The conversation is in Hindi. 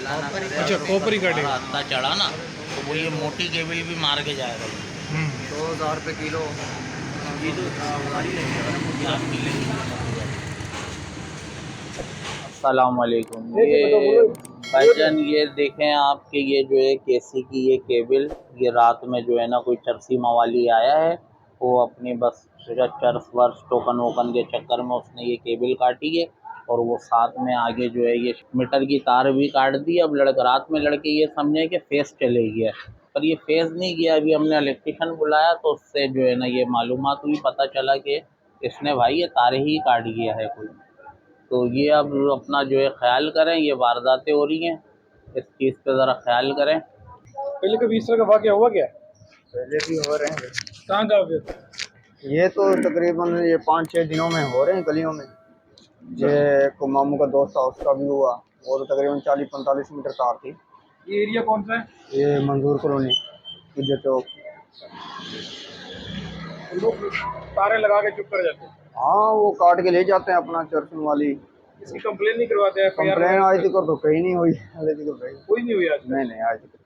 अच्छा कॉपर ही काटेगा। रास्ता चढ़ा ना तो वो ये मोटी केबल भी मार के जाएगा। 2000 रुपये किलो। अस्सलाम वालेकुम। ये भाईजान ये देखें आपके ये जो है केसी की ये केबल, ये रात में जो है ना कोई चरसी मवाली आया है, वो अपनी बस चर्स वर्स टोकन वोकन के चक्कर में उसने ये केबल काटी है और वो साथ में आगे जो है ये मीटर की तार भी काट दी। अब रात में लड़के ये समझे कि फेस चले गया, पर ये फेस नहीं गया। अभी हमने इलेक्ट्रिशियन बुलाया तो उससे जो है ना ये मालूमात हुई, पता चला कि इसने भाई ये तार ही काट गया है कोई। तो ये अब अपना जो है ख्याल करें, ये वारदातें हो रही हैं, इस चीज़ पे ज़रा ख्याल करें। पहले कभी इस तरह का वाक़या हुआ क्या? पहले भी हो रहे हैं। कहाँ जाओगे? ये तो तकरीबन ये 5-6 दिनों में हो रहे हैं गलियों में। ये को मामू का दोस्त था, उसका भी हुआ। वो तो तकरीबन 40-45 मीटर तार थी। ये एरिया कौन सा है? ये मंजूर कॉलोनी इज्जत चौक। लोग तारे लगा के चुप कर जाते हैं। हाँ, वो काट के ले जाते हैं अपना चरसन वाली। इसकी कंप्लेन नहीं करवाते हैं? कंप्लेन आज तक तो कहीं नहीं हुई। कोई नहीं हुई आज तक? नहीं आज तक।